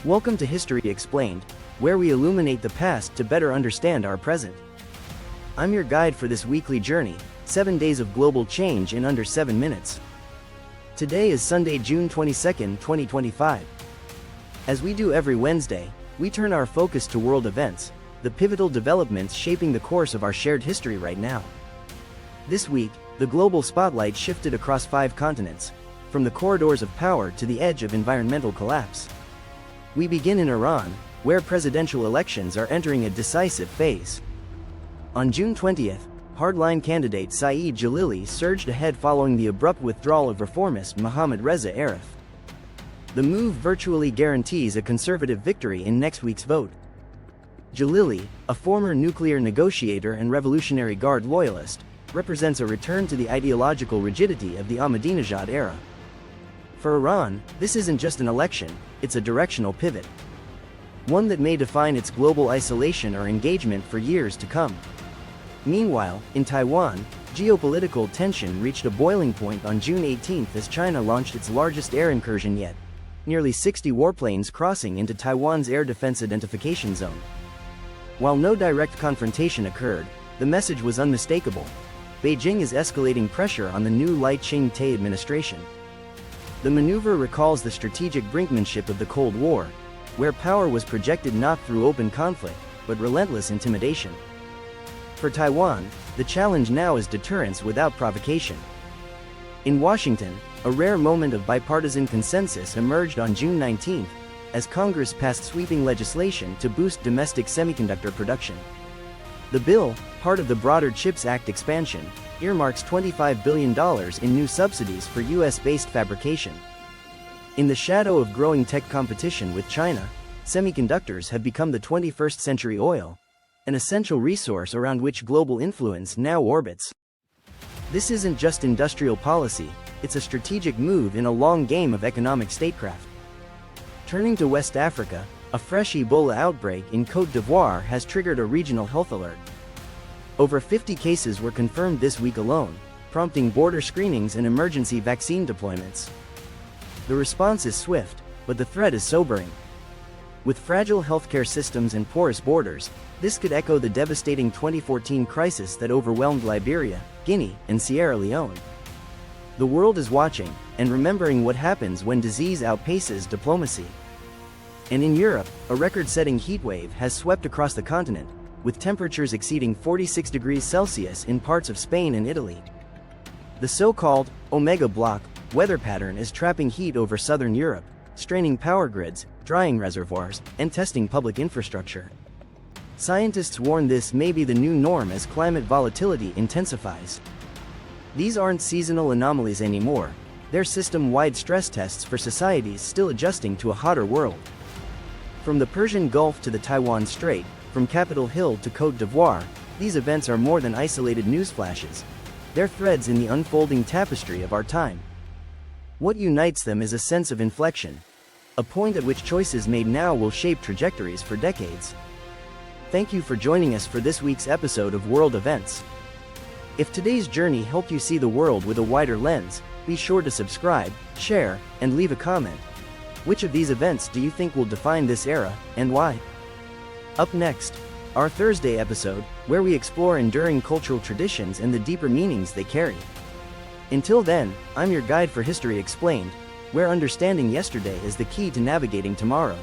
Welcome to History Explained, where we illuminate the past to better understand our present. I'm your guide for this weekly journey, 7 days of global change in under 7 minutes. Today is Sunday, June 22, 2025. As we do every Wednesday, we turn our focus to world events, the pivotal developments shaping the course of our shared history right now. This week, the global spotlight shifted across 5 continents, from the corridors of power to the edge of environmental collapse. We begin in Iran, where presidential elections are entering a decisive phase. On June 20th, hardline candidate Saeed Jalili surged ahead following the abrupt withdrawal of reformist Mohammad Reza Arif. The move virtually guarantees a conservative victory in next week's vote. Jalili, a former nuclear negotiator and Revolutionary Guard loyalist, represents a return to the ideological rigidity of the Ahmadinejad era. For Iran, this isn't just an election, it's a directional pivot. One that may define its global isolation or engagement for years to come. Meanwhile, in Taiwan, geopolitical tension reached a boiling point on June 18th as China launched its largest air incursion yet, nearly 60 warplanes crossing into Taiwan's air defense identification zone. While no direct confrontation occurred, the message was unmistakable. Beijing is escalating pressure on the new Lai Ching-te administration. The maneuver recalls the strategic brinkmanship of the Cold War, where power was projected not through open conflict, but relentless intimidation. For Taiwan, the challenge now is deterrence without provocation. In Washington, a rare moment of bipartisan consensus emerged on June 19th, as Congress passed sweeping legislation to boost domestic semiconductor production. The bill, part of the broader CHIPS Act expansion, earmarks $25 billion in new subsidies for US-based fabrication. In the shadow of growing tech competition with China, semiconductors have become the 21st century oil, an essential resource around which global influence now orbits. This isn't just industrial policy, it's a strategic move in a long game of economic statecraft. Turning to West Africa, a fresh Ebola outbreak in Côte d'Ivoire has triggered a regional health alert. Over 50 cases were confirmed this week alone, prompting border screenings and emergency vaccine deployments. The response is swift, but the threat is sobering. With fragile healthcare systems and porous borders, this could echo the devastating 2014 crisis that overwhelmed Liberia, Guinea, and Sierra Leone. The world is watching, and remembering what happens when disease outpaces diplomacy. And in Europe, a record-setting heatwave has swept across the continent, with temperatures exceeding 46 degrees Celsius in parts of Spain and Italy. The so-called Omega Block weather pattern is trapping heat over southern Europe, straining power grids, drying reservoirs, and testing public infrastructure. Scientists warn this may be the new norm as climate volatility intensifies. These aren't seasonal anomalies anymore, they're system-wide stress tests for societies still adjusting to a hotter world. From the Persian Gulf to the Taiwan Strait, from Capitol Hill to Côte d'Ivoire, these events are more than isolated news flashes. They're threads in the unfolding tapestry of our time. What unites them is a sense of inflection, a point at which choices made now will shape trajectories for decades. Thank you for joining us for this week's episode of World Events. If today's journey helped you see the world with a wider lens, be sure to subscribe, share, and leave a comment. Which of these events do you think will define this era, and why? Up next, our Thursday episode, where we explore enduring cultural traditions and the deeper meanings they carry. Until then, I'm your guide for History Explained, where understanding yesterday is the key to navigating tomorrow.